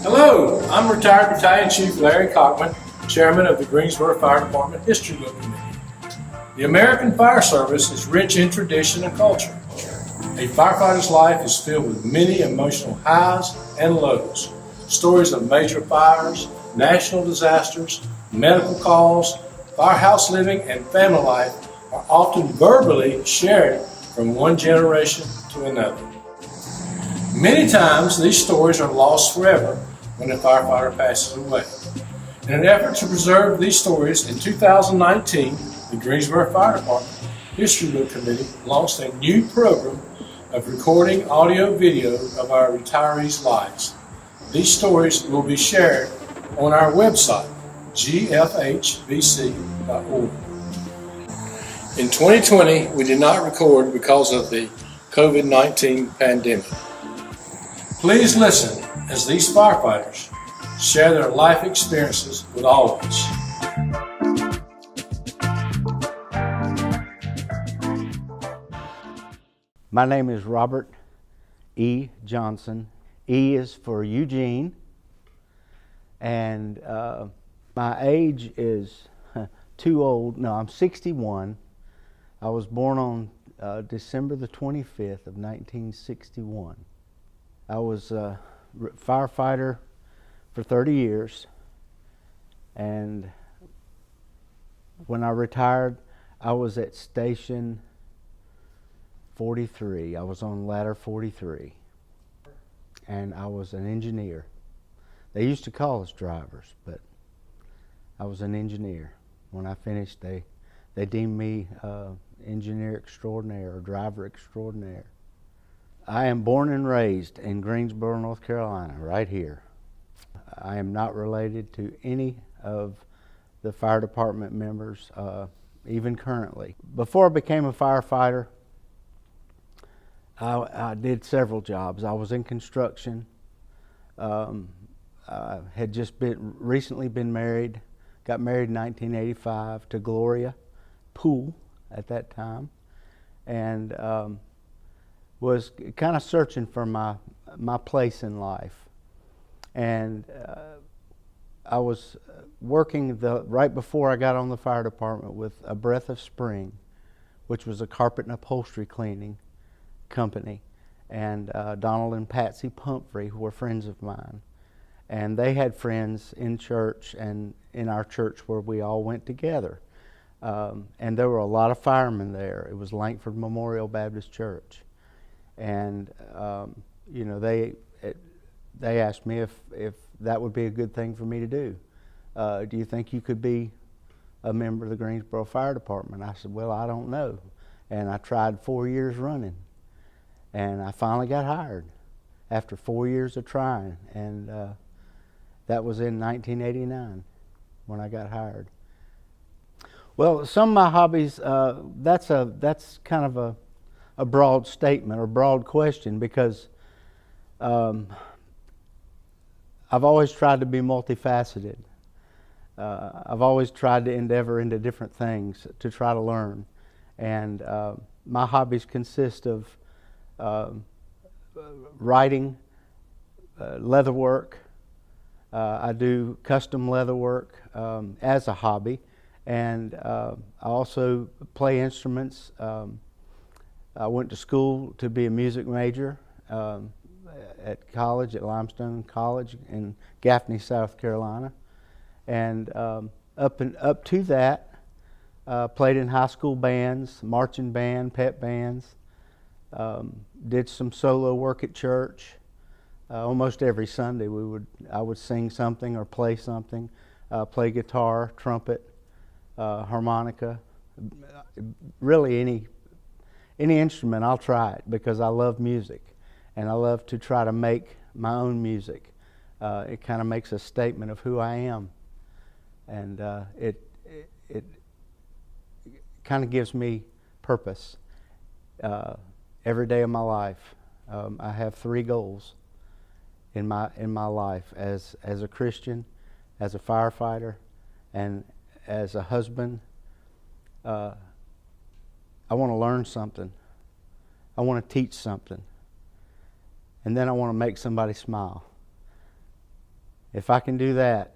Hello, I'm retired Battalion Chief Larry Cockman, Chairman of the Greensboro Fire Department History Book Committee. The American Fire Service is rich in tradition and culture. A firefighter's life is filled with many emotional highs and lows. Stories of major fires, national disasters, medical calls, firehouse living, and family life are often verbally shared from one generation to another. Many times these stories are lost forever when a firefighter passes away. In an effort to preserve these stories, in 2019, the Greensboro Fire Department History Book Committee launched a new program of recording audio-video of our retirees' lives. These stories will be shared on our website, gfhbc.org. In 2020, we did not record because of the COVID-19 pandemic. Please listen as these firefighters share their life experiences with all of us. My name is Robert E. Johnson. E is for Eugene, and my age is too old. No, I'm 61. I was born on December the 25th of 1961. I was a firefighter for 30 years, and when I retired, I was at Station 43. I was on ladder 43, and I was an engineer. They used to call us drivers, but I was an engineer. When I finished, they deemed me engineer extraordinaire or driver extraordinaire. I am born and raised in Greensboro, North Carolina, right here. I am not related to any of the fire department members, even currently. Before I became a firefighter, I did several jobs. I was in construction. I had just recently been married, got married in 1985 to Gloria Poole at that time, and was kind of searching for my place in life. And I was working right before I got on the fire department with A Breath of Spring, which was a carpet and upholstery cleaning company. And Donald and Patsy Pumphrey, who were friends of mine. And they had friends in church and in our church where we all went together. And there were a lot of firemen there. It was Langford Memorial Baptist Church. And you know, they asked me if that would be a good thing for me to do. Do you think you could be a member of the Greensboro Fire Department? I said, well, I don't know. And I tried 4 years running, and I finally got hired after 4 years of trying. And that was in 1989 when I got hired. Well, some of my hobbies, that's kind of a broad statement or broad question, because I've always tried to be multifaceted. I've always tried to endeavor into different things to try to learn. And my hobbies consist of writing, leather work. I do custom leather work as a hobby. And I also play instruments. I went to school to be a music major at college, at Limestone College in Gaffney, South Carolina. And up to that, Played in high school bands, marching band, pep bands. Did some solo work at church. Almost every Sunday I would sing something or play something. Play guitar, trumpet, harmonica. Really any instrument, I'll try it because I love music, and I love to try to make my own music. It kind of makes a statement of who I am, and it kind of gives me purpose every day of my life. I have 3 goals in my life as a Christian, as a firefighter, and as a husband. I want to learn something. I want to teach something. And then I want to make somebody smile. If I can do that,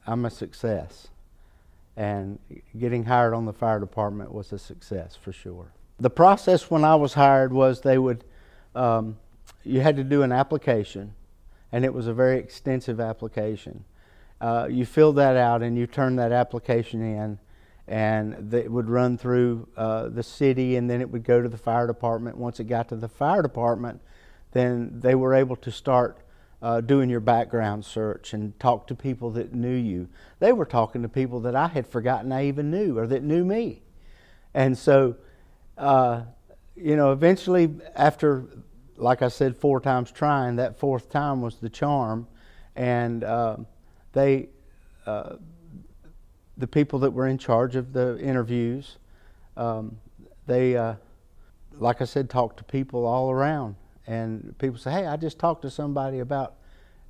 I'm a success. And getting hired on the fire department was a success for sure. The process when I was hired was you had to do an application, and it was a very extensive application. You filled that out and you turned that application in, and it would run through the city, and then it would go to the fire department. Once it got to the fire department, then they were able to start doing your background search and talk to people that knew you. They were talking to people that I had forgotten I even knew or that knew me. And so, eventually after, like I said, 4 times trying, that 4th time was the charm. And the people that were in charge of the interviews, they, like I said, talked to people all around. And people say, hey, I just talked to somebody about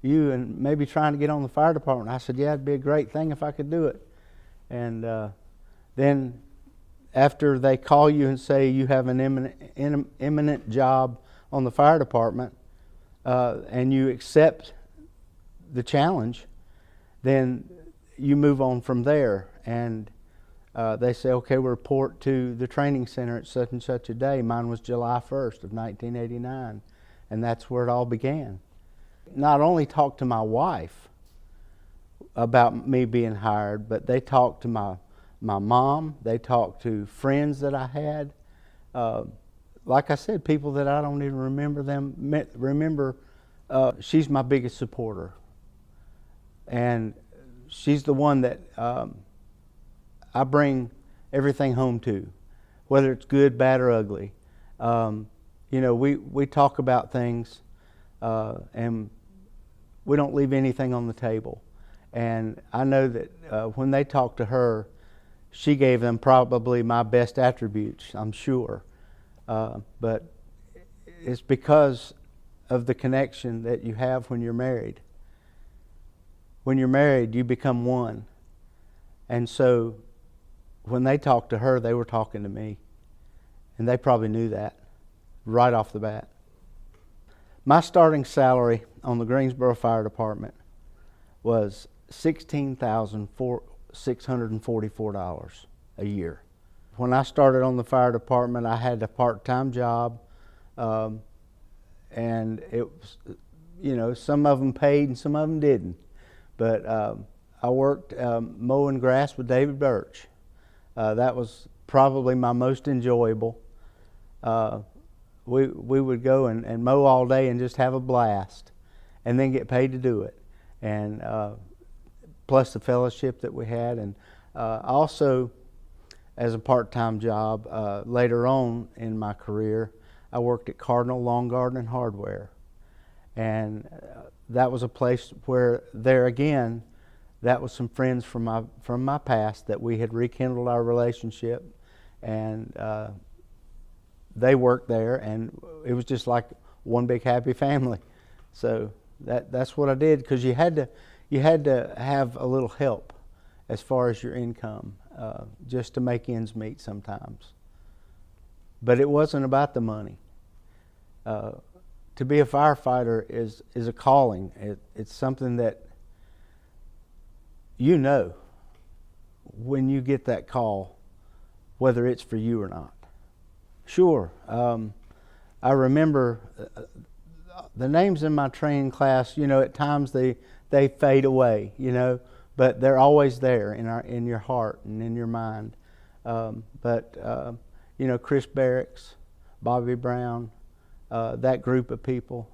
you and maybe trying to get on the fire department. I said, yeah, it'd be a great thing if I could do it. And then after they call you and say you have an imminent job on the fire department, and you accept the challenge, then you move on from there. And they say, okay, we'll report to the training center at such and such a day. Mine was July 1st of 1989, and that's where it all began. Not only talked to my wife about me being hired, but they talked to my mom, they talked to friends that I had. Like I said, people that I don't even remember. She's my biggest supporter, and she's the one that I bring everything home to, whether it's good, bad, or ugly. We talk about things, and we don't leave anything on the table. And I know that when they talked to her, she gave them probably my best attributes, I'm sure. But it's because of the connection that you have when you're married. When you're married, you become one. And so when they talked to her, they were talking to me. And they probably knew that right off the bat. My starting salary on the Greensboro Fire Department was $16,644 a year. When I started on the fire department, I had a part-time job, and it was, some of them paid and some of them didn't. But I worked mowing grass with David Birch. That was probably my most enjoyable. We would go and mow all day and just have a blast, and then get paid to do it. And plus the fellowship that we had, and also as a part-time job later on in my career, I worked at Cardinal Lawn Garden and Hardware, and that was a place where there again, that was some friends from my past that we had rekindled our relationship, and they worked there, and it was just like one big happy family. So that's what I did, because you had to have a little help as far as your income, just to make ends meet sometimes. But it wasn't about the money. To be a firefighter is a calling. It's something that when you get that call, whether it's for you or not. Sure. I remember the names in my training class, at times they fade away, but they're always there in your heart and in your mind. Chris Barracks, Bobby Brown, that group of people.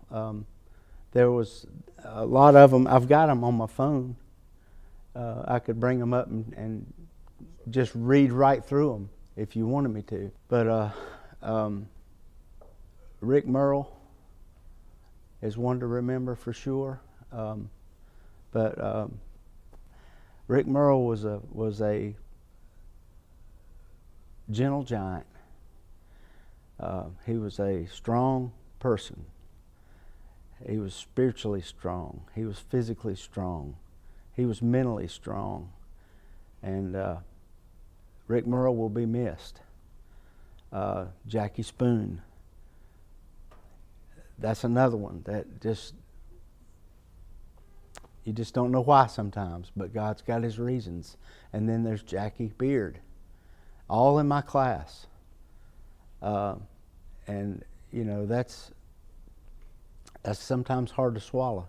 There was a lot of them. I've got them on my phone. I could bring them up and just read right through them if you wanted me to. But Rick Merle is one to remember for sure. Rick Merle was a gentle giant. He was a strong person. He was spiritually strong. He was physically strong. He was mentally strong. And Rick Merle will be missed. Jackie Spoon. That's another one that you just don't know why sometimes, but God's got His reasons. And then there's Jackie Beard, all in my class. That's sometimes hard to swallow.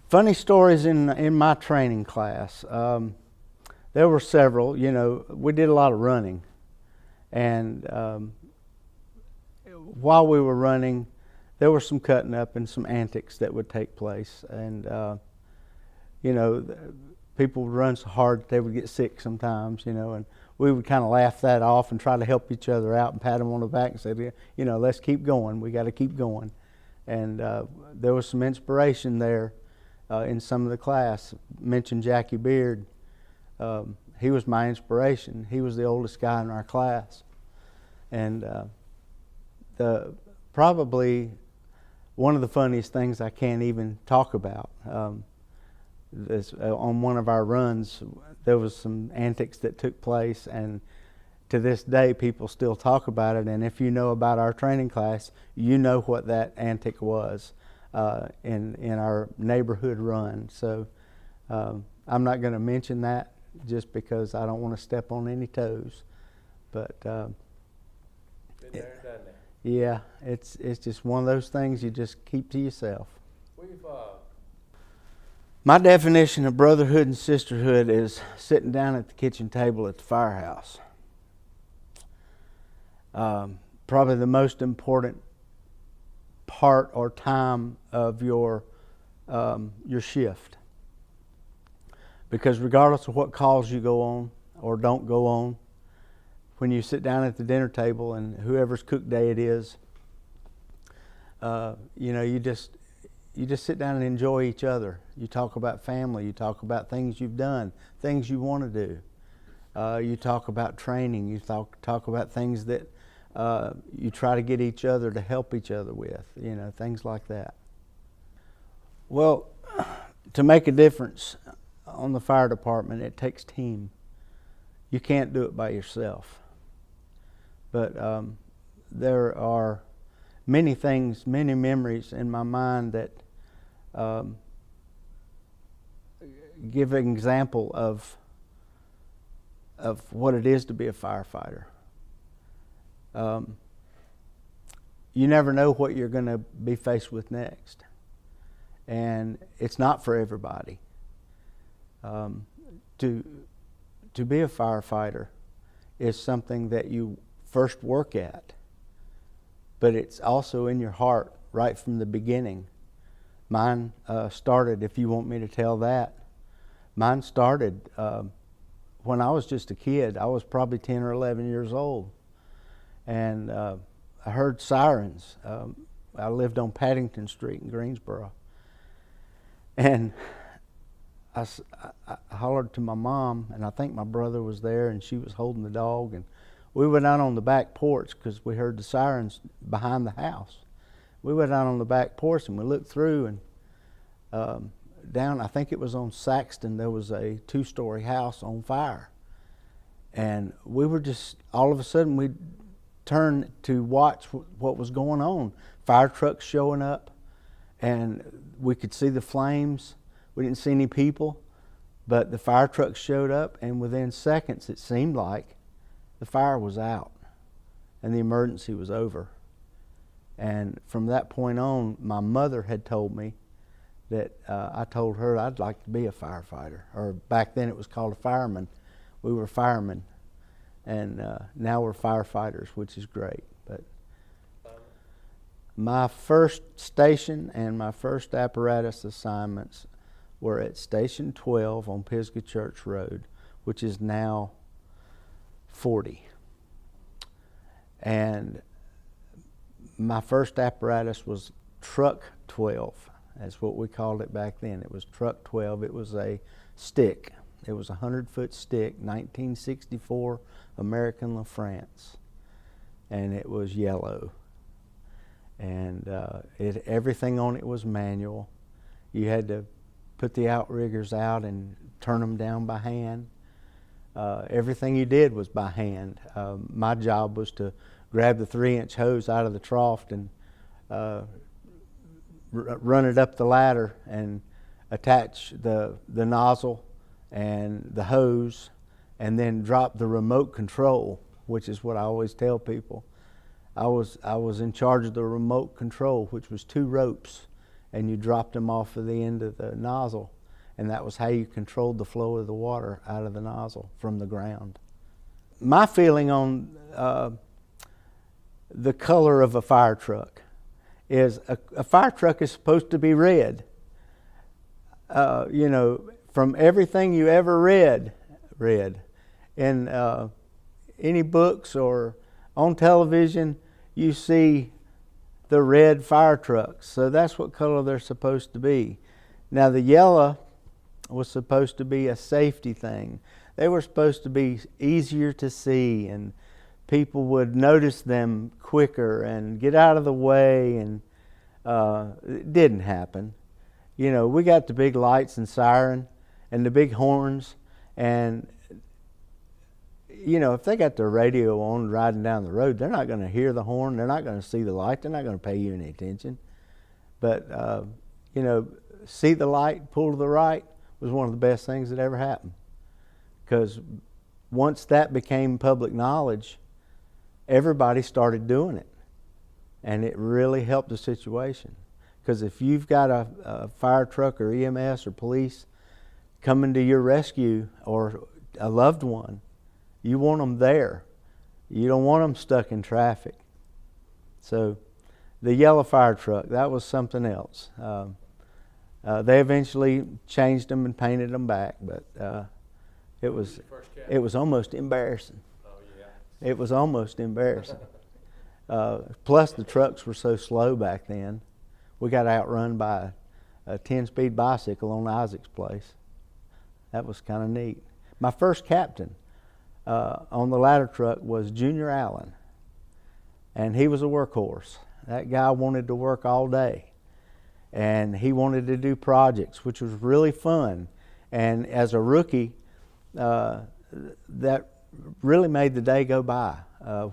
Funny stories in my training class. There were several. We did a lot of running, and while we were running, there was some cutting up and some antics that would take place. And people would run so hard that they would get sick sometimes. And we would kind of laugh that off and try to help each other out and pat them on the back and say, let's keep going. We got to keep going. And there was some inspiration there in some of the class. Mentioned Jackie Beard. He was my inspiration. He was the oldest guy in our class. And probably one of the funniest things I can't even talk about. On one of our runs, there was some antics that took place, and to this day, people still talk about it. And if you know about our training class, you know what that antic was in our neighborhood run. So I'm not going to mention that just because I don't want to step on any toes. But Been there and done that. yeah, it's just one of those things you just keep to yourself. My definition of brotherhood and sisterhood is sitting down at the kitchen table at the firehouse. Probably the most important part or time of your shift. Because regardless of what calls you go on or don't go on, when you sit down at the dinner table and whoever's cook day it is, you just sit down and enjoy each other. You talk about family. You talk about things you've done, things you want to do. You talk about training. You talk about things that you try to get each other to help each other with, things like that. Well, to make a difference on the fire department, it takes team. You can't do it by yourself. But there are many things, many memories in my mind that give an example of what it is to be a firefighter. You never know what you're going to be faced with next. And it's not for everybody. To be a firefighter is something that you first work at, but it's also in your heart right from the beginning. Mine started, if you want me to tell that, mine started when I was just a kid. I was probably 10 or 11 years old, and I heard sirens. I lived on Paddington Street in Greensboro, and I hollered to my mom, and I think my brother was there, and she was holding the dog, and we went out on the back porch because we heard the sirens behind the house. We went out on the back porch and we looked through, and down, I think it was on Saxton, there was a 2-story house on fire. And we were just, all of a sudden, we turned to watch what was going on. Fire trucks showing up, and we could see the flames. We didn't see any people, but the fire trucks showed up, and within seconds, it seemed like the fire was out and the emergency was over. And from that point on, my mother had told me that I told her I'd like to be a firefighter, or back then it was called a fireman. We were firemen, and now we're firefighters, which is great. But my first station and my first apparatus assignments were at Station 12 on Pisgah Church Road, which is now 40. And my first apparatus was Truck 12. That's what we called it back then. It was Truck 12. It was a stick. It was a 100-foot stick, 1964 American LaFrance. And it was yellow. And everything on it was manual. You had to put the outriggers out and turn them down by hand. Everything you did was by hand. My job was to grab the 3-inch hose out of the trough and run it up the ladder and attach the nozzle and the hose, and then drop the remote control, which is what I always tell people. I was in charge of the remote control, which was 2 ropes, and you dropped them off of the end of the nozzle, and that was how you controlled the flow of the water out of the nozzle from the ground. My feeling on the color of a fire truck is a fire truck is supposed to be red. From everything you ever read in any books or on television, you see the red fire trucks. So that's what color they're supposed to be. Now the yellow was supposed to be a safety thing. They were supposed to be easier to see, and people would notice them quicker and get out of the way, and it didn't happen. We got the big lights and siren and the big horns, and if they got their radio on riding down the road, they're not going to hear the horn, they're not going to see the light, they're not going to pay you any attention. But see the light, pull to the right was one of the best things that ever happened, because once that became public knowledge, everybody started doing it, and it really helped the situation. Because if you've got a fire truck or EMS or police coming to your rescue, or a loved one, you want them there. You don't want them stuck in traffic. So the yellow fire truck, that was something else. They eventually changed them and painted them back, but it was almost embarrassing. Oh, yeah. It was almost embarrassing. Plus the trucks were so slow back then. We got outrun by a 10-speed bicycle on Isaac's place. That was kind of neat. My first captain on the ladder truck was Junior Allen, and he was a workhorse. That guy wanted to work all day, and he wanted to do projects, which was really fun. And as a rookie, that really made the day go by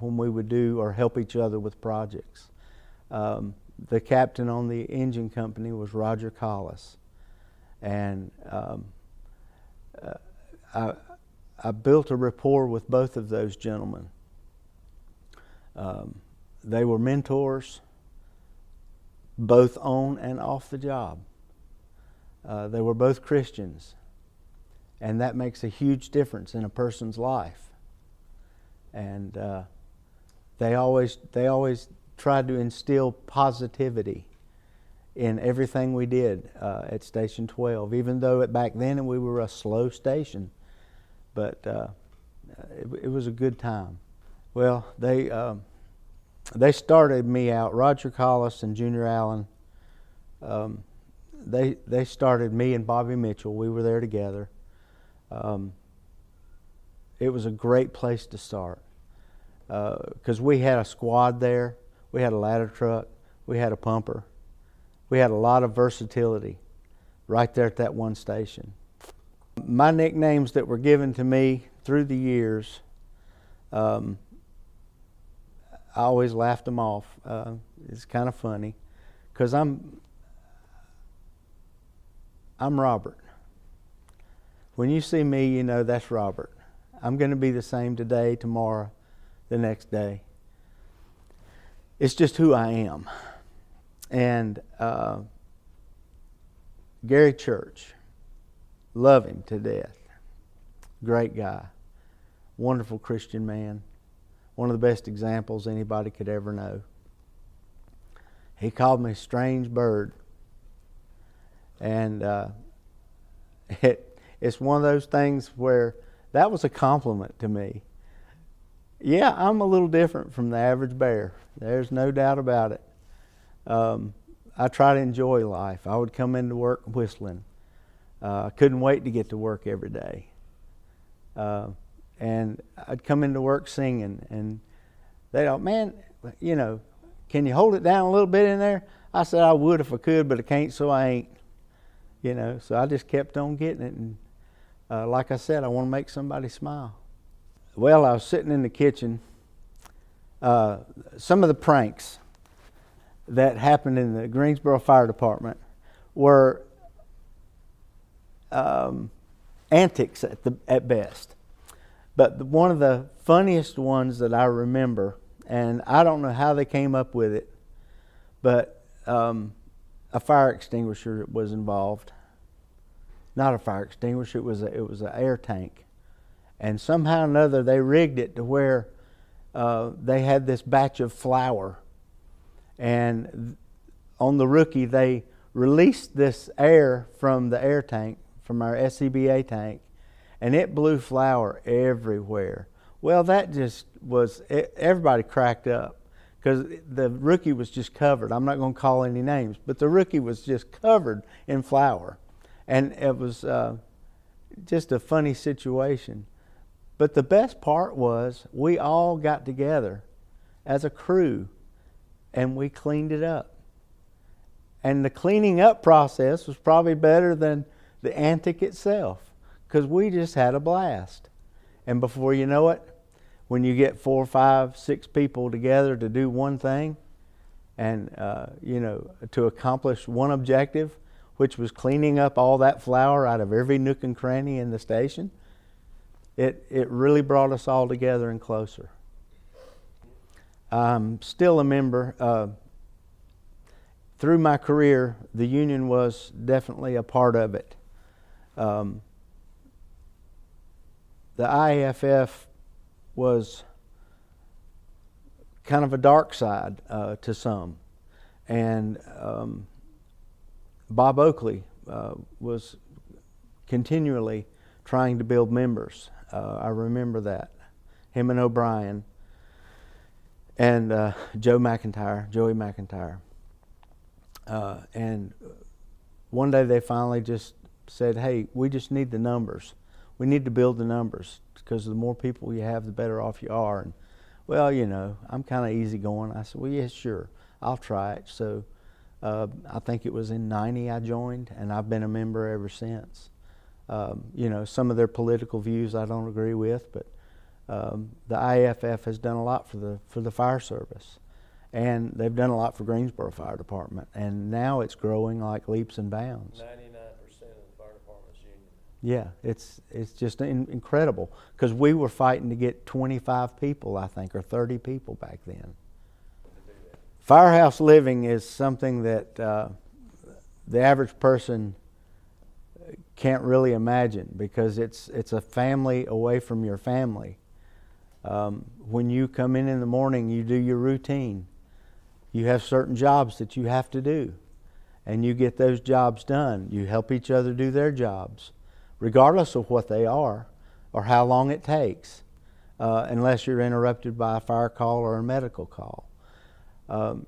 when we would do or help each other with projects. The captain on the engine company was Roger Collis, and I built a rapport with both of those gentlemen. They were mentors, both on and off the job. They were both Christians, and that makes a huge difference in a person's life. And they always tried to instill positivity in everything we did at Station 12, even though back then we were a slow station. But it was a good time. Well, they started me out, Roger Collis and Junior Allen. They started me and Bobby Mitchell. We were there together. It was a great place to start because we had a squad there. We had a ladder truck. We had a pumper. We had a lot of versatility right there at that one station. My nicknames that were given to me through the years, I always laughed them off. It's kind of funny because I'm Robert. When you see me, you know that's Robert. I'm going to be the same today, tomorrow, the next day. It's just who I am. And Gary Church, love him to death. Great guy. wonderful Christian man, one of the best examples anybody could ever know. He called me strange bird. And it's one of those things where that was a compliment to me. Yeah, I'm a little different from the average bear. There's no doubt about it. I try to enjoy life. I would come into work whistling. I couldn't wait to get to work every day. And I'd come into work singing, and they'd go, man, you know, can you hold it down a little bit in there? I said I would if I could, but I can't, so I ain't. You know, so I just kept on getting it, and like I said, I want to make somebody smile. Well, I was sitting in the kitchen. Some of the pranks that happened in the Greensboro Fire Department were antics at best. But one of the funniest ones that I remember, and I don't know how they came up with it, but a fire extinguisher was involved. Not a fire extinguisher, it was an air tank. And somehow or another they rigged it to where they had this batch of flour. And on the Rookie, they released this air from the air tank, from our SCBA tank, and it blew flour everywhere. Well, that just was, everybody cracked up because the Rookie was just covered. I'm not going to call any names, but the Rookie was just covered in flour. And it was just a funny situation. But the best part was we all got together as a crew and we cleaned it up. And the cleaning up process was probably better than the antic itself because we just had a blast. And before you know it, when you get 4, 5, 6 people together to do one thing and, you know, to accomplish one objective, which was cleaning up all that flour out of every nook and cranny in the station, it really brought us all together and closer. I'm still a member. Through my career, the union was definitely a part of it. The IAFF was kind of a dark side to some. And Bob Oakley was continually trying to build members. I remember that. Him and O'Brien and Joey McIntyre. And one day they finally just said, hey, we just need the numbers. We need to build the numbers because the more people you have, the better off you are. And well, you know, I'm kind of easygoing. I said, well, yeah, sure, I'll try it. So I think it was in '90 I joined, and I've been a member ever since. You know, some of their political views I don't agree with, but the IAFF has done a lot for the fire service, and they've done a lot for Greensboro Fire Department, and now it's growing like leaps and bounds. 99% of the fire department's union. Yeah, it's just incredible because we were fighting to get 25 people, I think, or 30 people back then. Firehouse living is something that the average person can't really imagine because it's a family away from your family. When you come in the morning, you do your routine. You have certain jobs that you have to do, and you get those jobs done. You help each other do their jobs, regardless of what they are or how long it takes, unless you're interrupted by a fire call or a medical call.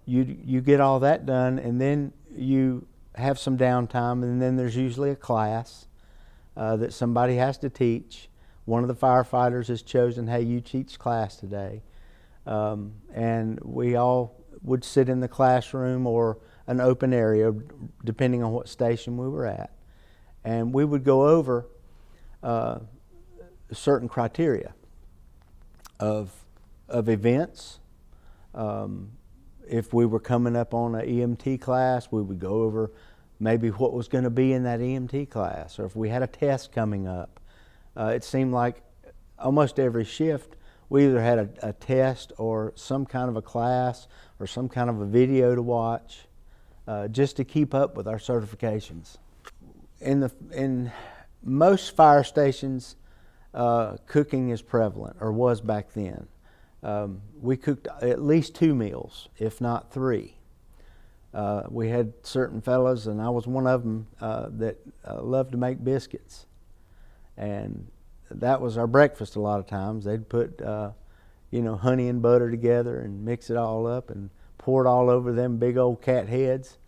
You get all that done, and then you have some downtime, and then there's usually a class that somebody has to teach. One of the firefighters has chosen, hey, you teach class today. And we all would sit in the classroom or an open area, depending on what station we were at. And we would go over certain criteria of events. If we were coming up on an EMT class, we would go over maybe what was going to be in that EMT class, or if we had a test coming up. It seemed like almost every shift we either had a test or some kind of a class or some kind of a video to watch just to keep up with our certifications. In most fire stations, cooking is prevalent, or was back then. We cooked at least 2 meals, if not 3. We had certain fellas, and I was one of them, that loved to make biscuits. And that was our breakfast a lot of times. They'd put, honey and butter together and mix it all up and pour it all over them big old cat heads.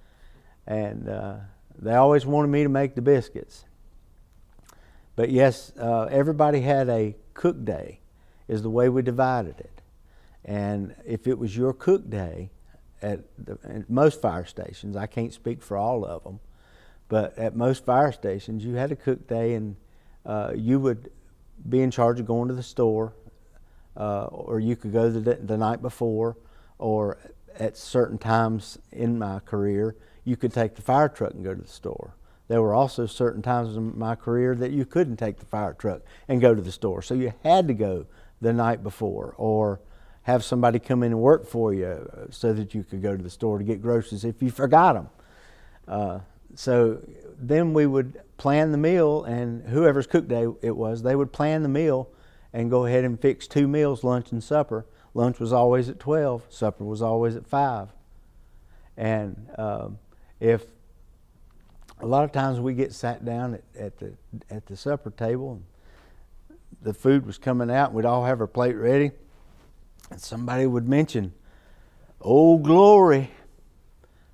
And they always wanted me to make the biscuits. But yes, everybody had a cook day, is the way we divided it. And if it was your cook day at most fire stations, I can't speak for all of them, but at most fire stations you had a cook day, and you would be in charge of going to the store, or you could go the night before, or at certain times in my career you could take the fire truck and go to the store. There were also certain times in my career that you couldn't take the fire truck and go to the store, so you had to go the night before, or have somebody come in and work for you so that you could go to the store to get groceries if you forgot them. So then we would plan the meal, and whoever's cook day it was, they would plan the meal and go ahead and fix 2 meals, lunch and supper. Lunch was always at 12, supper was always at 5. And if a lot of times we get sat down at the supper table, and the food was coming out, and we'd all have our plate ready, and somebody would mention, "Old Glory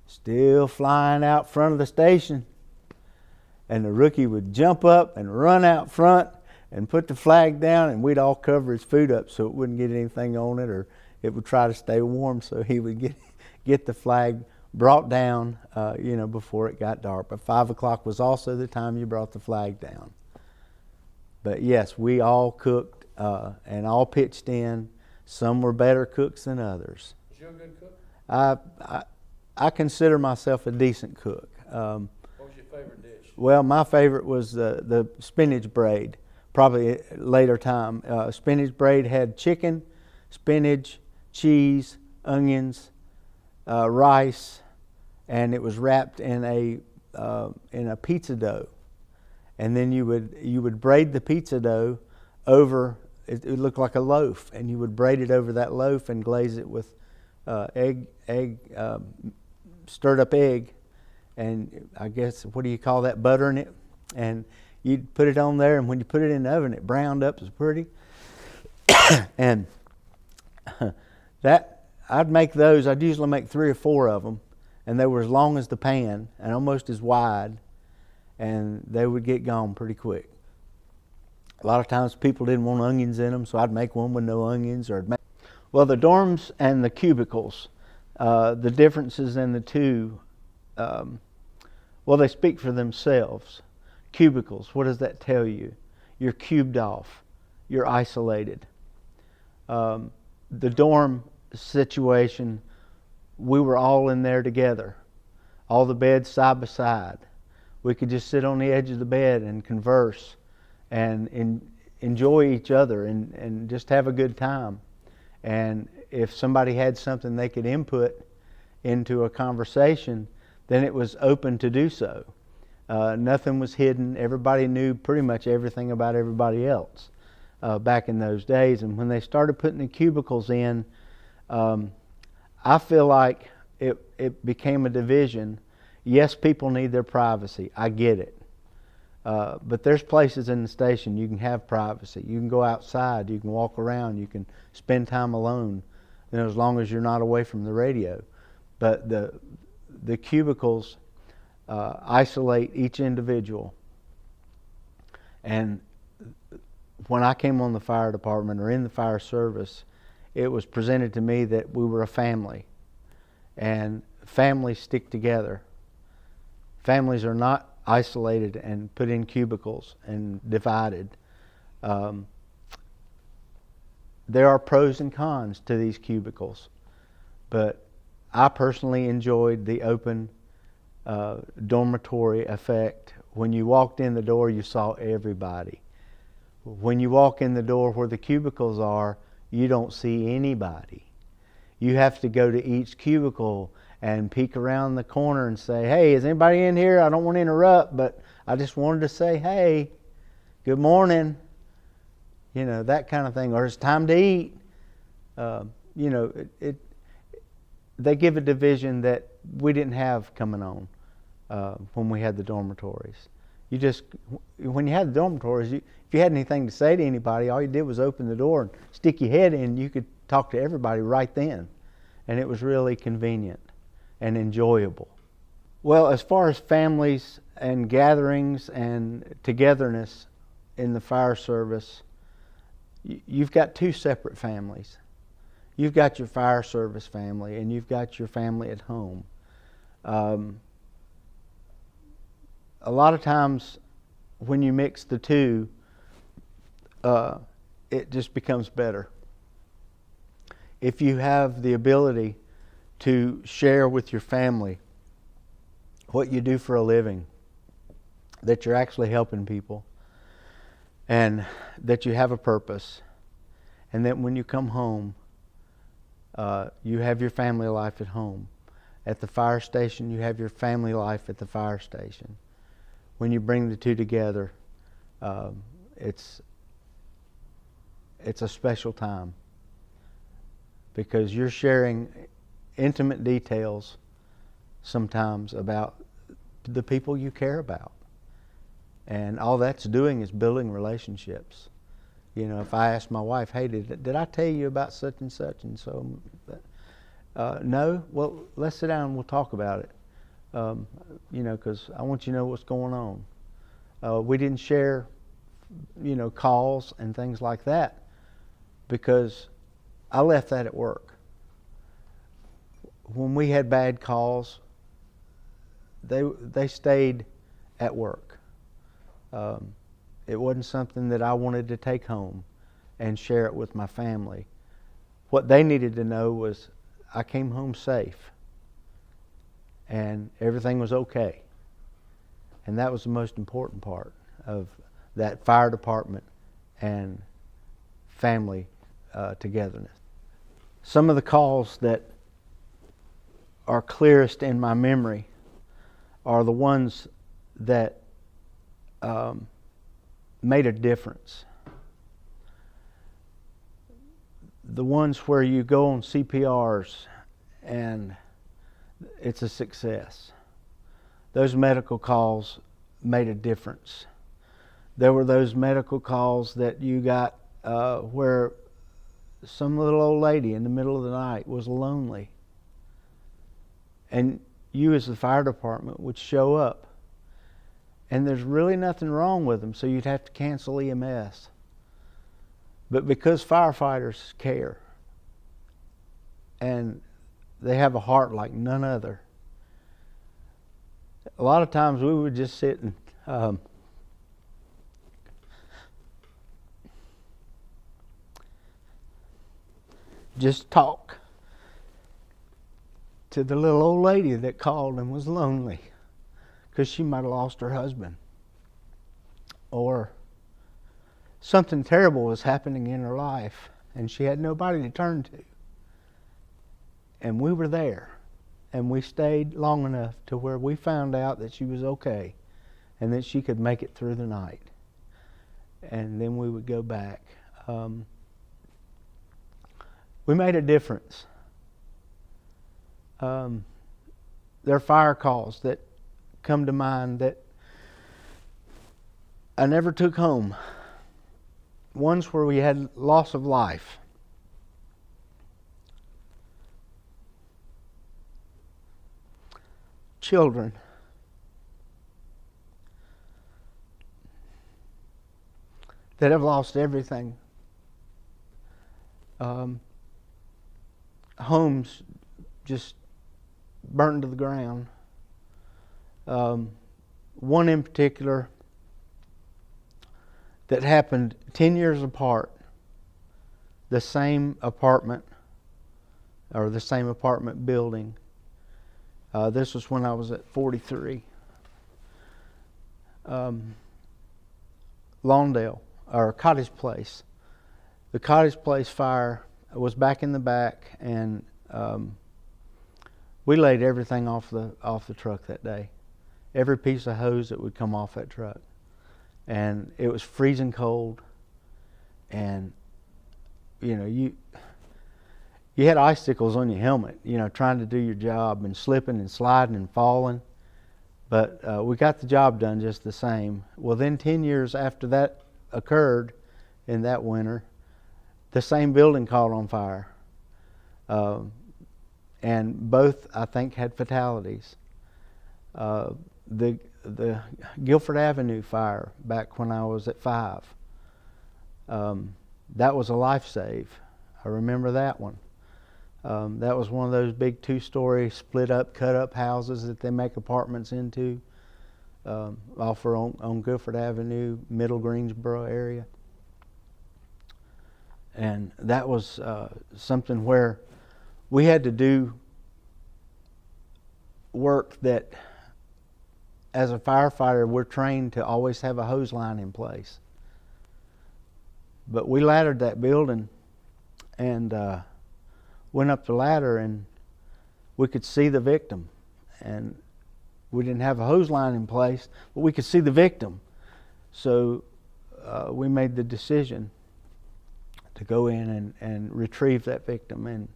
still flying out front of the station," and the rookie would jump up and run out front and put the flag down, and we'd all cover his food up so it wouldn't get anything on it, or it would try to stay warm, so he would get the flag brought down before it got dark. But 5 o'clock was also the time you brought the flag down. But yes, we all cooked and all pitched in. Some were better cooks than others. Was you a good cook? I consider myself a decent cook. What was your favorite dish? Well, my favorite was the spinach braid, probably later time. Spinach braid had chicken, spinach, cheese, onions, rice, and it was wrapped in a pizza dough. And then you would braid the pizza dough over. It looked like a loaf, and you would braid it over that loaf and glaze it with stirred up egg, and I guess, what do you call that, butter in it, and you'd put it on there, and when you put it in the oven, it browned up as pretty. And that, I'd make those. I'd usually make 3 or 4 of them, and they were as long as the pan and almost as wide, and they would get gone pretty quick. A lot of times people didn't want onions in them, so I'd make one with no onions. Well, the dorms and the cubicles, the differences in the two, they speak for themselves. Cubicles, what does that tell you? You're cubed off. You're isolated. The dorm situation, we were all in there together. All the beds side by side. We could just sit on the edge of the bed and converse and enjoy each other and just have a good time. And if somebody had something they could input into a conversation, then it was open to do so. Nothing was hidden. Everybody knew pretty much everything about everybody else back in those days. And when they started putting the cubicles in, I feel like it became a division. Yes, people need their privacy. I get it. But there's places in the station you can have privacy. You can go outside. You can walk around. You can spend time alone, as long as you're not away from the radio. But the cubicles isolate each individual. And when I came on the fire department or in the fire service, it was presented to me that we were a family. And families stick together. Families are not isolated and put in cubicles and divided. There are pros and cons to these cubicles, but I personally enjoyed the open dormitory effect. When you walked in the door, you saw everybody. When you walk in the door where the cubicles are, you don't see anybody. You have to go to each cubicle and peek around the corner and say, "Hey, is anybody in here? I don't want to interrupt, but I just wanted to say, hey, good morning." that kind of thing, or it's time to eat. They give a division that we didn't have coming on when we had the dormitories. When you had the dormitories, if you had anything to say to anybody, all you did was open the door and stick your head in. You could talk to everybody right then, and it was really convenient and enjoyable. Well, as far as families and gatherings and togetherness in the fire service, you've got two separate families. You've got your fire service family, and you've got your family at home. A lot of times when you mix the two, it just becomes better. If you have the ability to share with your family what you do for a living, that you're actually helping people, and that you have a purpose, and that when you come home, you have your family life at home. At the fire station, you have your family life at the fire station. When you bring the two together, it's a special time, because you're sharing intimate details sometimes about the people you care about. And all that's doing is building relationships. If I ask my wife, hey, did I tell you about such and such and so? No? Well, let's sit down and we'll talk about it. Because I want you to know what's going on. We didn't share, calls and things like that, because I left that at work. When we had bad calls, they stayed at work. It wasn't something that I wanted to take home and share it with my family. What they needed to know was I came home safe and everything was okay. And that was the most important part of that fire department and family togetherness. Some of the calls that are clearest in my memory are the ones that made a difference. The ones where you go on CPRs and it's a success. Those medical calls made a difference. There were those medical calls that you got where some little old lady in the middle of the night was lonely, and you as the fire department would show up, and there's really nothing wrong with them, so you'd have to cancel EMS. But because firefighters care, and they have a heart like none other, a lot of times we would just sit and just talk to the little old lady that called and was lonely because she might have lost her husband, or something terrible was happening in her life and she had nobody to turn to. And we were there, and we stayed long enough to where we found out that she was okay and that she could make it through the night. And then we would go back. We made a difference. There are fire calls that come to mind that I never took home. Ones where we had loss of life. Children. That have lost everything. Homes just burned to the ground. One in particular that happened 10 years apart, the same apartment or the same apartment building. This was when I was at 43. Lawndale, or Cottage Place. The Cottage Place fire was back in the back, and we laid everything off the truck that day. Every piece of hose that would come off that truck. And it was freezing cold. and you had icicles on your helmet, trying to do your job and slipping and sliding and falling. But we got the job done just the same. Well, then 10 years after that occurred in that winter, the same building caught on fire. And both, I think, had fatalities. The Guilford Avenue fire back when I was at 5, that was a life save. I remember that one. That was one of those big 2-story split up, cut up houses that they make apartments into, off on Guilford Avenue, Middle Greensboro area. And that was something where we had to do work that, as a firefighter, we're trained to always have a hose line in place. But we laddered that building and went up the ladder, and we could see the victim. And we didn't have a hose line in place, but we could see the victim. So we made the decision to go in and retrieve that victim, and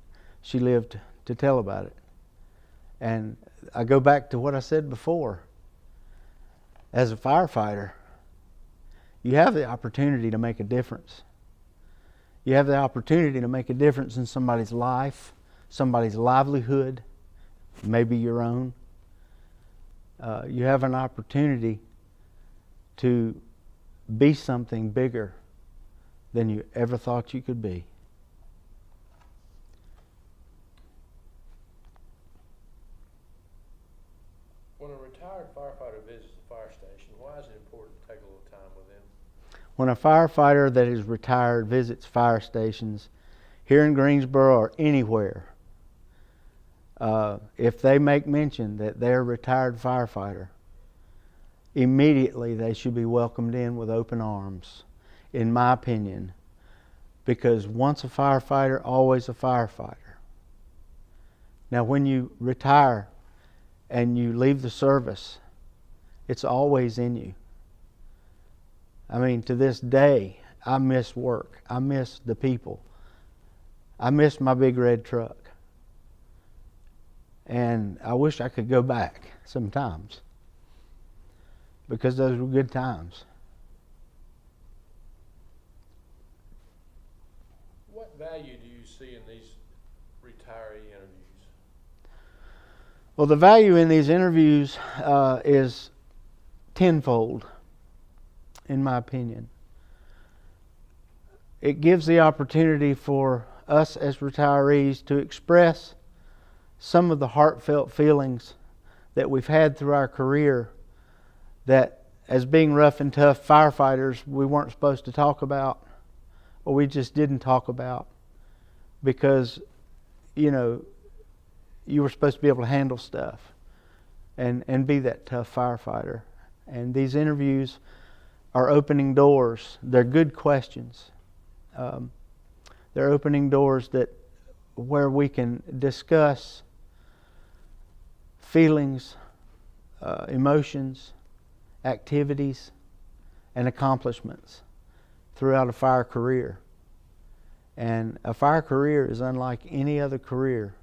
she lived to tell about it. And I go back to what I said before. As a firefighter, you have the opportunity to make a difference. You have the opportunity to make a difference in somebody's life, somebody's livelihood, maybe your own. You have an opportunity to be something bigger than you ever thought you could be. When a retired firefighter visits the fire station, why is it important to take a little time with them? When a firefighter that is retired visits fire stations here in Greensboro or anywhere, if they make mention that they're a retired firefighter, immediately they should be welcomed in with open arms, in my opinion, because once a firefighter, always a firefighter. Now, when you retire and you leave the service, it's always in you. I mean, to this day, I miss work. I miss the people. I miss my big red truck. And I wish I could go back sometimes, because those were good times. What value do you see in these retiree interviews? Well, the value in these interviews is tenfold, in my opinion. It gives the opportunity for us as retirees to express some of the heartfelt feelings that we've had through our career that, as being rough and tough firefighters, we weren't supposed to talk about, or we just didn't talk about, because you were supposed to be able to handle stuff and be that tough firefighter. And these interviews are opening doors. They're good questions. They're opening doors where we can discuss feelings, emotions, activities, and accomplishments throughout a fire career. And a fire career is unlike any other career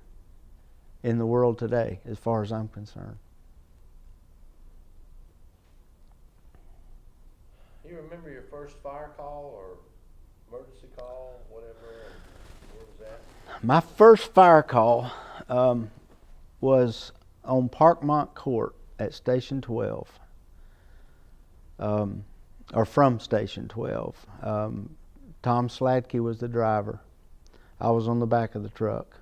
in the world today, as far as I'm concerned. You remember your first fire call or emergency call, whatever, and where was that? My first fire call was on Parkmont Court at Station 12, or from Station 12. Tom Sladke was the driver. I was on the back of the truck.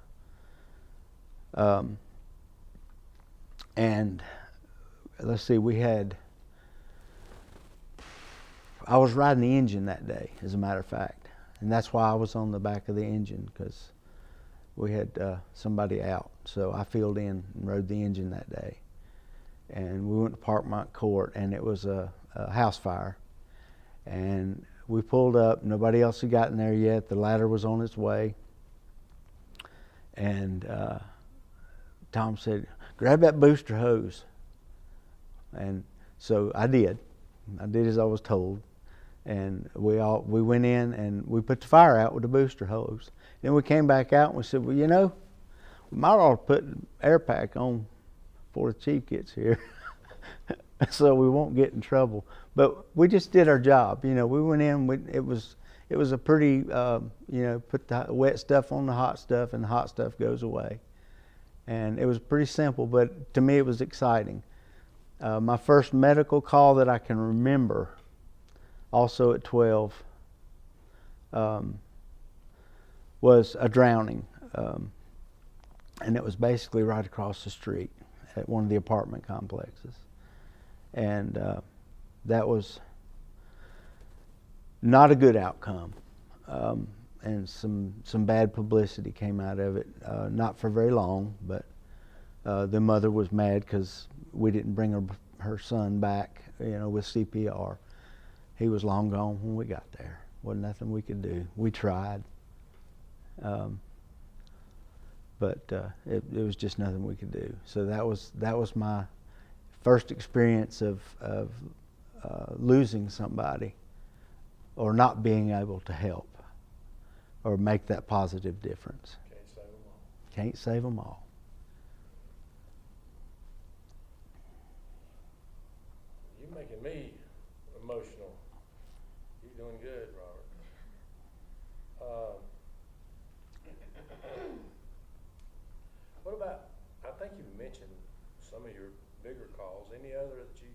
And let's see, I was riding the engine that day, as a matter of fact. And that's why I was on the back of the engine, because we had somebody out. So I filled in and rode the engine that day. And we went to Parkmont Court, and it was a house fire. And we pulled up. Nobody else had gotten there yet. The ladder was on its way. And Tom said, "Grab that booster hose." And so I did. I did as I was told. And we went in and we put the fire out with the booster hose. Then we came back out and we said, well, you know, we might ought to put air pack on before the chief gets here, so we won't get in trouble. But we just did our job. You know, we went in. It was a pretty, you know, put the wet stuff on the hot stuff, and the hot stuff goes away. And it was pretty simple, but to me it was exciting. My first medical call that I can remember, also at 12, was a drowning. And it was basically right across the street at one of the apartment complexes. And that was not a good outcome. And some bad publicity came out of it, not for very long, but the mother was mad because we didn't bring her son back, you know, with CPR. He was long gone when we got there. Wasn't nothing we could do. We tried, but it was just nothing we could do. So that was my first experience of losing somebody, or not being able to help, or make that positive difference. Can't save them all. Can't save them all. You're making me emotional. You're doing good, Robert. What about, I think you mentioned some of your bigger calls. Any other that you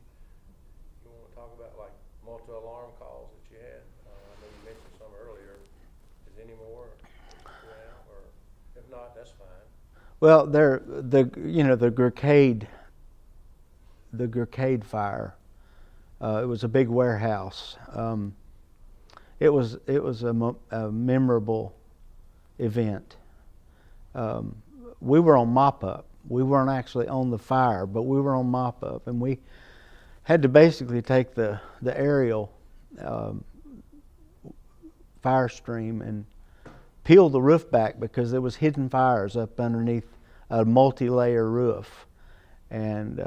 want to talk about, like multi-alarm calls that you had? I know you mentioned some earlier. Is any more around, or if not, that's fine. Well, the Gurcade fire. It was a big warehouse. It was a memorable event. We were on mop-up. We weren't actually on the fire, but we were on mop-up, and we had to basically take the aerial fire stream and peel the roof back, because there was hidden fires up underneath a multi-layer roof. And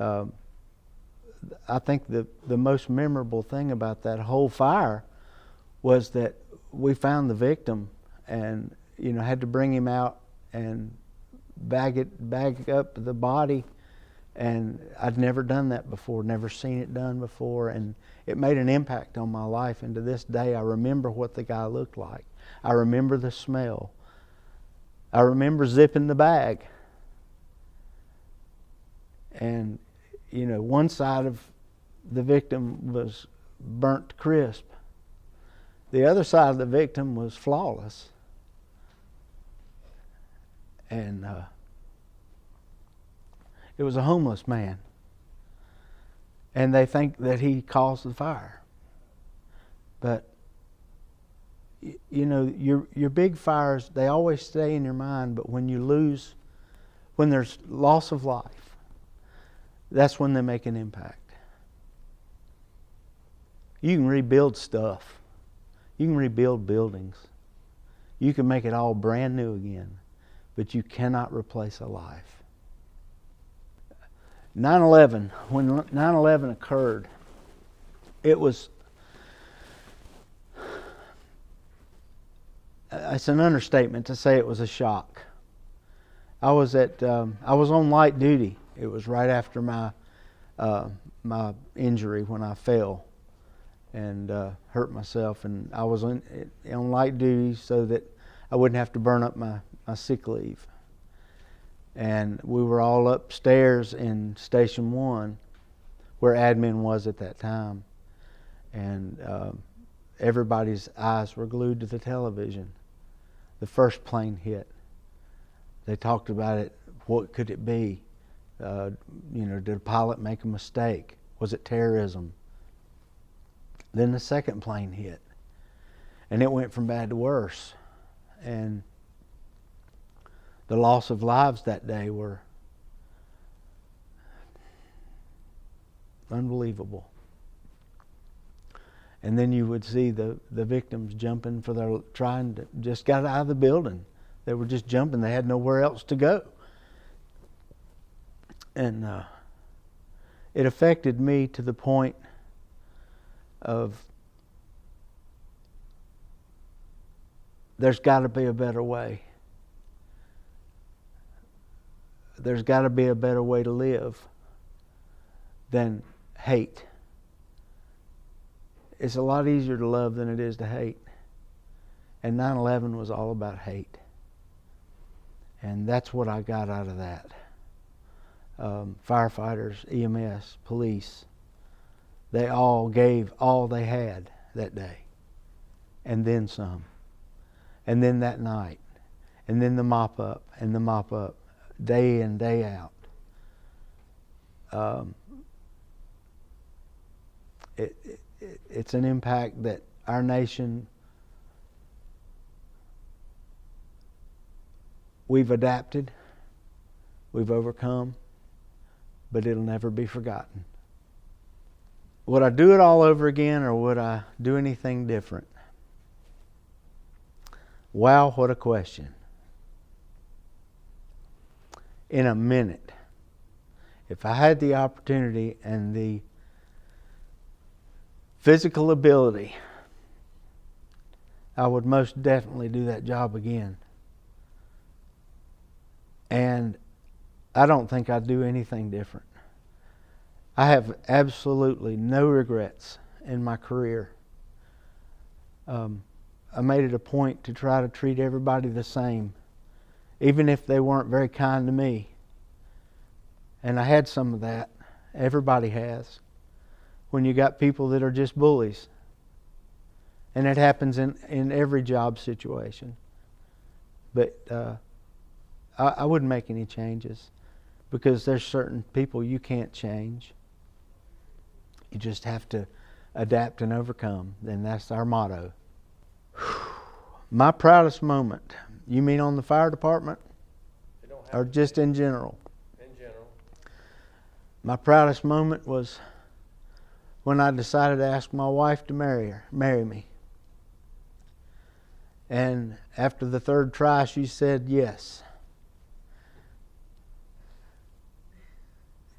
I think the most memorable thing about that whole fire was that we found the victim, and had to bring him out and bag up the body. And I'd never done that before, never seen it done before, and it made an impact on my life. And to this day, I remember what the guy looked like. I remember the smell. I remember zipping the bag. And, one side of the victim was burnt crisp. The other side of the victim was flawless. And it was a homeless man. And they think that he caused the fire. But, your big fires, they always stay in your mind, but when there's loss of life, that's when they make an impact. You can rebuild stuff. You can rebuild buildings. You can make it all brand new again, but you cannot replace a life. 9/11, when 9/11 occurred, it's an understatement to say it was a shock. I was on light duty. It was right after my injury when I fell and hurt myself, and I was on light duty so that I wouldn't have to burn up my sick leave. And we were all upstairs in Station 1, where admin was at that time, and everybody's eyes were glued to the television. The first plane hit. They talked about it. What could it be? Did the pilot make a mistake? Was it terrorism? Then the second plane hit, and it went from bad to worse. And the loss of lives that day were unbelievable. And then you would see the victims jumping trying to just got out of the building. They were just jumping. They had nowhere else to go. And it affected me to the point of there's got to be a better way. There's got to be a better way to live than hate. It's a lot easier to love than it is to hate. And 9/11 was all about hate. And that's what I got out of that. Firefighters, EMS, police, they all gave all they had that day. And then some. And then that night. And then the mop up and the mop up. Day in, day out. It's an impact that our nation, we've adapted, we've overcome, but it'll never be forgotten. Would I do it all over again, or would I do anything different? Wow, what a question. In a minute, if I had the opportunity and the physical ability, I would most definitely do that job again. And I don't think I'd do anything different. I have absolutely no regrets in my career. I made it a point to try to treat everybody the same, even if they weren't very kind to me. And I had some of that. Everybody has. When you got people that are just bullies. And it happens in every job situation. But I wouldn't make any changes, because there's certain people you can't change. You just have to adapt and overcome. And that's our motto. My proudest moment. You mean on the fire department? Or just in general? In general. My proudest moment was when I decided to ask my wife to marry me. And after the third try, she said yes.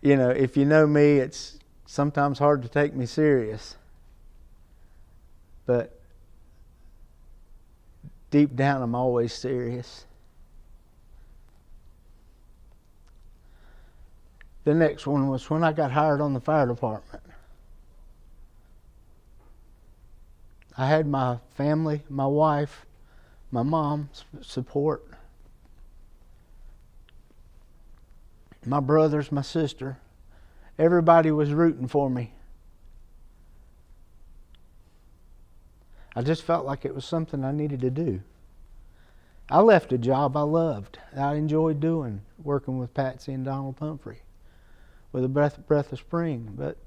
You know, if you know me, it's sometimes hard to take me serious. But deep down, I'm always serious. The next one was when I got hired on the fire department. I had my family, my wife, my mom's support, my brothers, my sister. Everybody was rooting for me. I just felt like it was something I needed to do. I left a job I loved. I enjoyed doing, working with Patsy and Donald Pumphrey with a breath of spring. But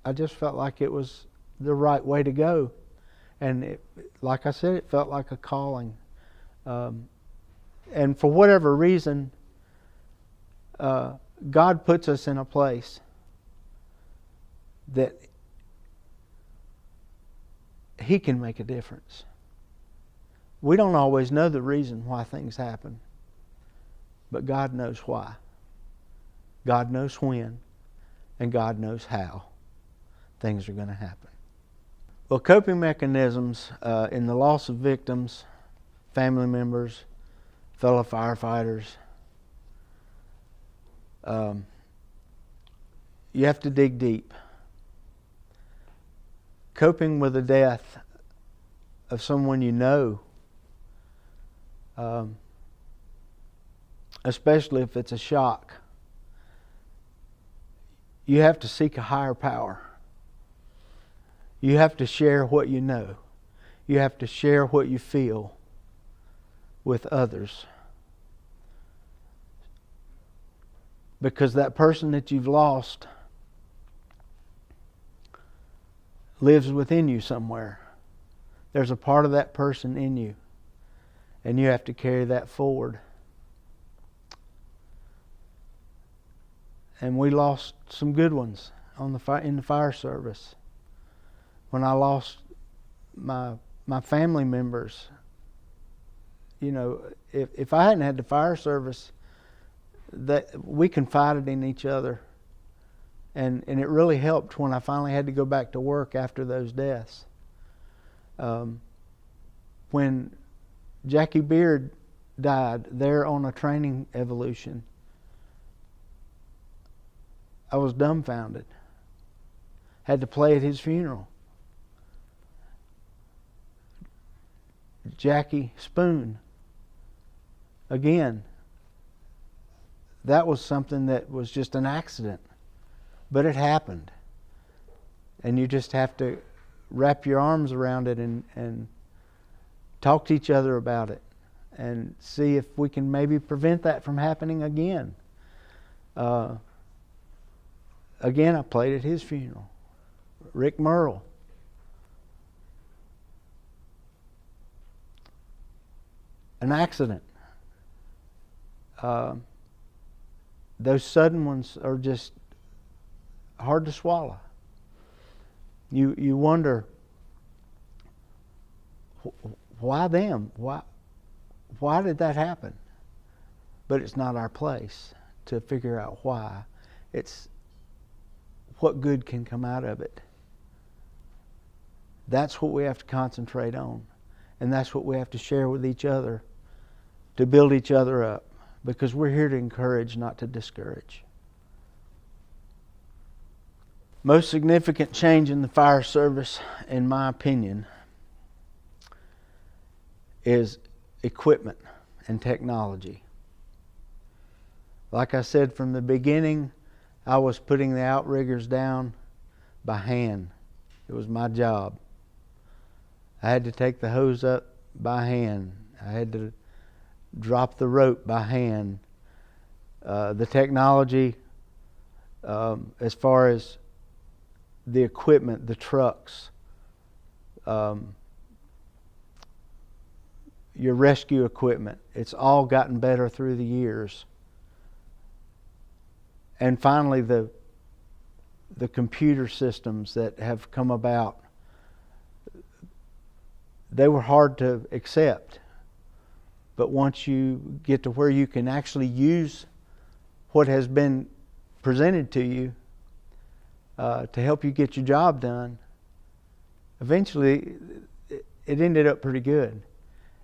I just felt like it was the right way to go. And it, like I said, it felt like a calling. And for whatever reason, God puts us in a place that He can make a difference. We don't always know the reason why things happen, but God knows why. God knows when, and God knows how things are going to happen. Well, coping mechanisms in the loss of victims, family members, fellow firefighters, you have to dig deep. Coping with the death of someone you know, especially if it's a shock, you have to seek a higher power. You have to share what you know. You have to share what you feel with others. Because that person that you've lost lives within you somewhere. There's a part of that person in you, and you have to carry that forward. And we lost some good ones in the fire service. When I lost my family members, you know, if I hadn't had the fire service, that we confided in each other, and it really helped when I finally had to go back to work after those deaths. when Jackie Beard died there on a training evolution, I was dumbfounded. Had to play at his funeral. Jackie Spoon, again, that was something that was just an accident, but it happened. And you just have to wrap your arms around it and talk to each other about it and see if we can maybe prevent that from happening again. Again, I played at his funeral. Rick Merle. An accident. Those sudden ones are just hard to swallow. You wonder, why them? Why did that happen? But it's not our place to figure out why. It's what good can come out of it. That's what we have to concentrate on. And that's what we have to share with each other to build each other up. Because we're here to encourage, not to discourage. Most significant change in the fire service, in my opinion, is equipment and technology. Like I said from the beginning, I was putting the outriggers down by hand. It was my job. I had to take the hose up by hand. I had to drop the rope by hand. The technology, as far as the equipment, the trucks, your rescue equipment, it's all gotten better through the years. And finally, the computer systems that have come about, they were hard to accept. But once you get to where you can actually use what has been presented to you to help you get your job done, eventually it ended up pretty good.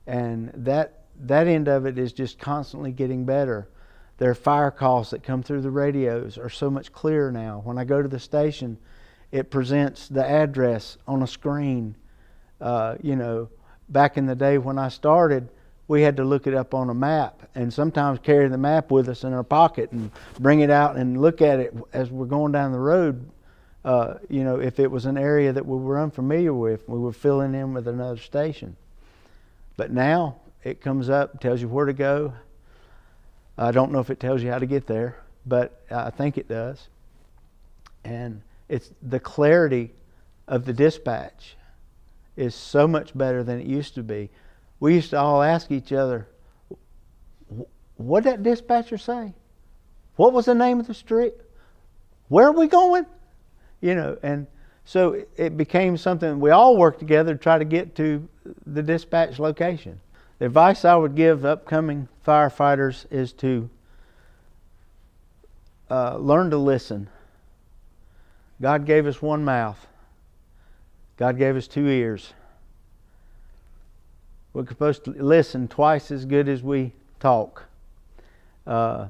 And that end of it is just constantly getting better. Their fire calls that come through the radios are so much clearer now. When I go to the station, it presents the address on a screen. Back in the day when I started, we had to look it up on a map and sometimes carry the map with us in our pocket and bring it out and look at it as we're going down the road. If it was an area that we were unfamiliar with, we were filling in with another station. But now it comes up, tells you where to go. I don't know if it tells you how to get there, but I think it does. And it's the clarity of the dispatch is so much better than it used to be. We used to all ask each other, what did that dispatcher say? What was the name of the street? Where are we going? And so it became something we all worked together to try to get to the dispatch location. The advice I would give upcoming firefighters is to learn to listen. God gave us one mouth. God gave us 2 ears. We're supposed to listen twice as good as we talk. So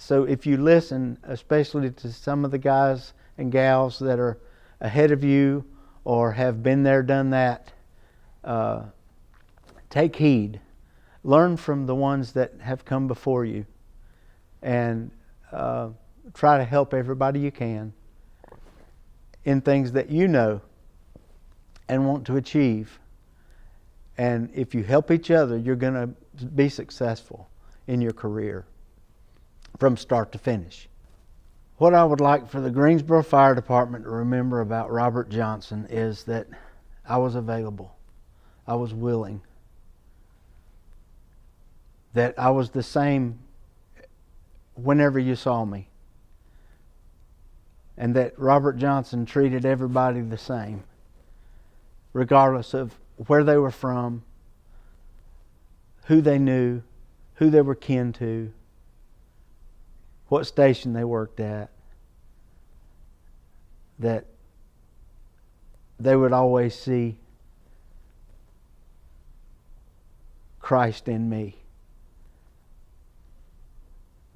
if you listen, especially to some of the guys and gals that are ahead of you or have been there, done that, take heed. Learn from the ones that have come before you and try to help everybody you can in things that you know and want to achieve. And if you help each other, you're going to be successful in your career from start to finish. What I would like for the Greensboro Fire Department to remember about Robert Johnson is that I was available. I was willing. That I was the same whenever you saw me. And that Robert Johnson treated everybody the same, regardless of where they were from, who they knew, who they were kin to, what station they worked at. That they would always see Christ in me.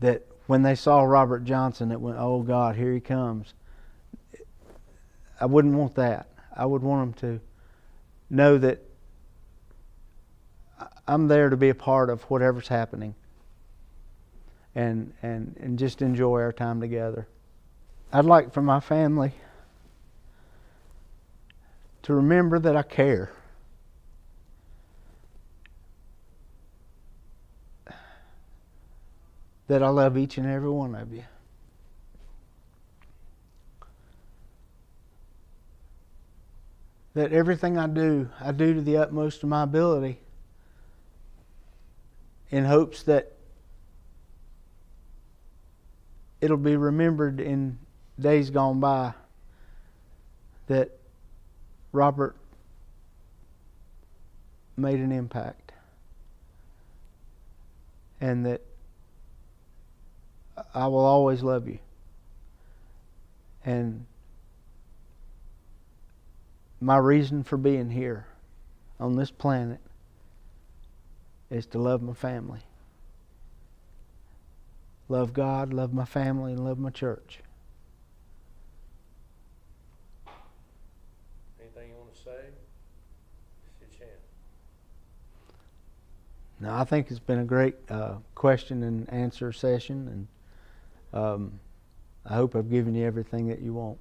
That when they saw Robert Johnson, it went, oh God, here he comes. I wouldn't want that. I would want them to know that I'm there to be a part of whatever's happening, and just enjoy our time together. I'd like for my family to remember that I care. That I love each and every one of you. That everything I do to the utmost of my ability in hopes that it'll be remembered in days gone by that Robert made an impact, and that I will always love you. And my reason for being here on this planet is to love my family. Love God, love my family, and love my church. Anything you want to say? It's your chance. Now, I think it's been a great question and answer session, and I hope I've given you everything that you want.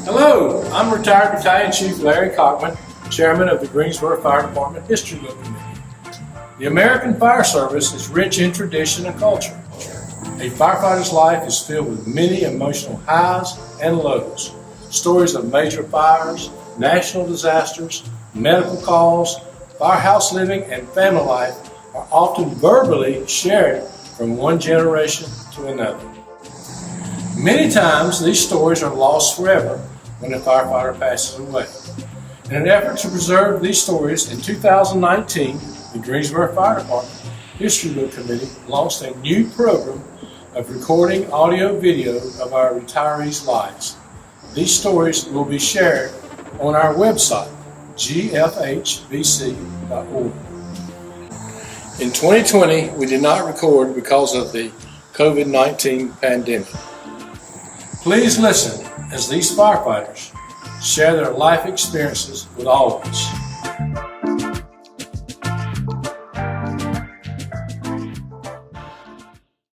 Hello, I'm retired Battalion Chief Larry Cockman, Chairman of the Greensboro Fire Department History Book Committee. The American Fire Service is rich in tradition and culture. A firefighter's life is filled with many emotional highs and lows. Stories of major fires, national disasters, medical calls, firehouse living, and family life are often verbally shared from one generation to another. Many times these stories are lost forever when a firefighter passes away. In an effort to preserve these stories, in 2019, the Greensboro Fire Department History Book Committee launched a new program of recording audio-video of our retirees' lives. These stories will be shared on our website, gfhbc.org. In 2020, we did not record because of the COVID-19 pandemic. Please listen as these firefighters share their life experiences with all of us.